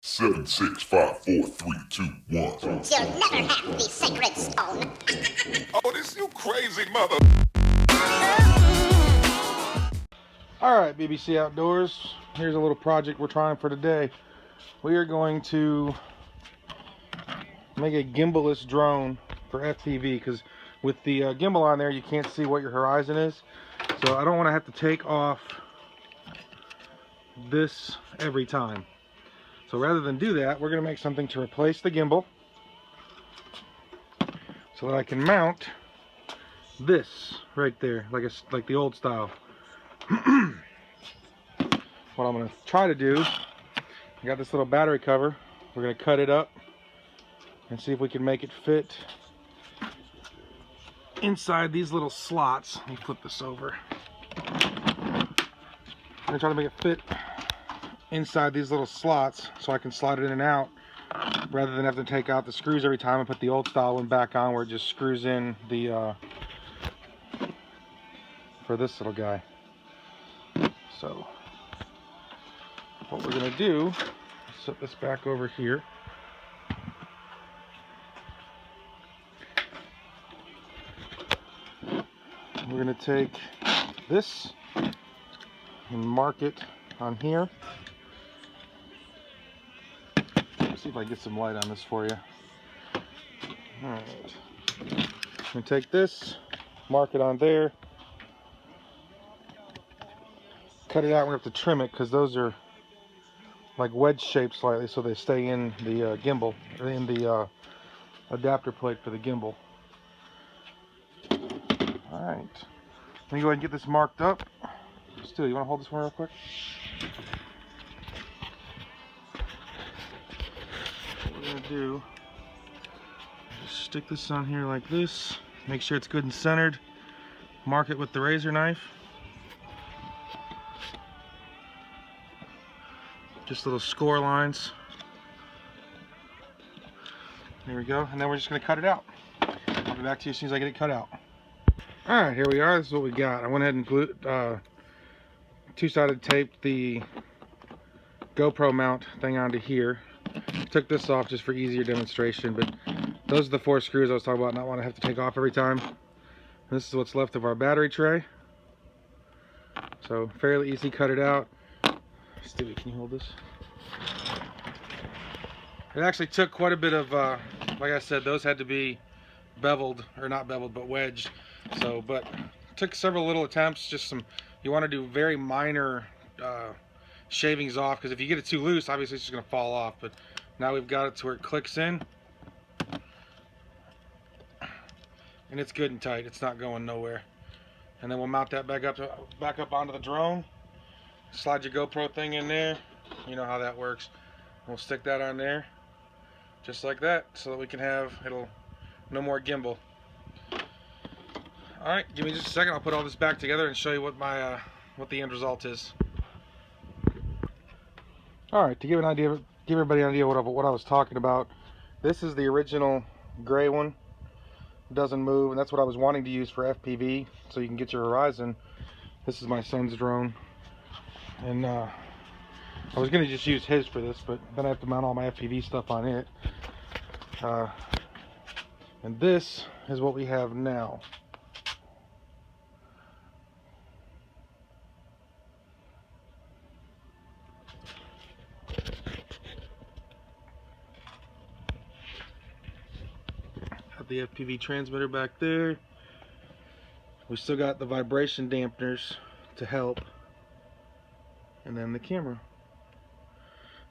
Seven, 6, 5, 4, 3, 2, 1. You'll never have the sacred stone. Oh, this you crazy mother. Alright, BBC Outdoors, here's a little project we're trying for today. We are going to make a gimballess drone for FPV, because with the gimbal on there you can't see what your horizon is. So I don't want to have to take off this every time. So rather than do that, we're going to make something to replace the gimbal so that I can mount this right there, like the old style. What I'm going to try to do, I got this little battery cover. We're going to cut it up and see if we can make it fit inside these little slots. Let me flip this over. I'm going to try to make it fit inside these little slots so I can slide it in and out rather than have to take out the screws every time and put the old style one back on where it just screws in the for this little guy. So what we're going to do is set this back over here. We're going to take this and mark it on here. Let's see if I can get some light on this for you. Alright. I'm going to take this, mark it on there, cut it out. We're going to have to trim it because those are like wedge shaped slightly so they stay in the gimbal, or in the adapter plate for the gimbal. Alright. Let me go ahead and get this marked up. Stu, you want to hold this one real quick? What we're going to do is stick this on here like this. Make sure it's good and centered. Mark it with the razor knife. Just little score lines. There we go. And then we're just going to cut it out. I'll be back to you as soon as I get it cut out. Alright, here we are. This is what we got. I went ahead and glued, two-sided taped the GoPro mount thing onto here. Took this off just for easier demonstration, but those are the 4 screws I was talking about, not want to have to take off every time. And this is what's left of our battery tray. So fairly easy, cut it out. Stewie, can you hold this? It actually took quite a bit of, like I said, those had to be beveled, or not beveled, but wedged. So, but took several little attempts, just some, you want to do very minor shavings off, because if you get it too loose, obviously it's just going to fall off. But now we've got it to where it clicks in, and it's good and tight. It's not going nowhere. And then we'll mount that back up onto the drone. Slide your GoPro thing in there. You know how that works. We'll stick that on there, just like that, so that we can have no more gimbal. All right, give me just a second. I'll put all this back together and show you what my what the end result is. All right, to give everybody an idea what I was talking about. This is the original gray one. It doesn't move, and that's what I was wanting to use for FPV, so you can get your horizon. This is my son's drone, and I was going to just use his for this, but then I have to mount all my FPV stuff on it. And this is what we have now. Got the FPV transmitter back there. We still got the vibration dampeners to help. And then the camera.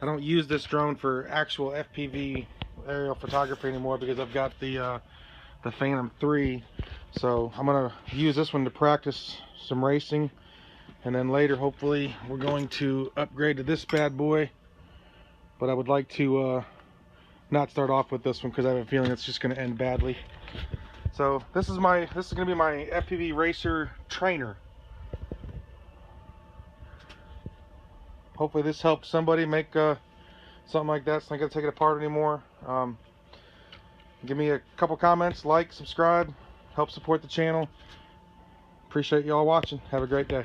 I don't use this drone for actual FPV aerial photography anymore because I've got the Phantom 3. So I'm going to use this one to practice some racing. And then later, hopefully, we're going to upgrade to this bad boy. But I would like to not start off with this one because I have a feeling it's just going to end badly. So this is going to be my FPV racer trainer. Hopefully this helps somebody make something like that, so I don't got to take it apart anymore. Give me a couple comments, like, subscribe, help support the channel. Appreciate you all watching. Have a great day.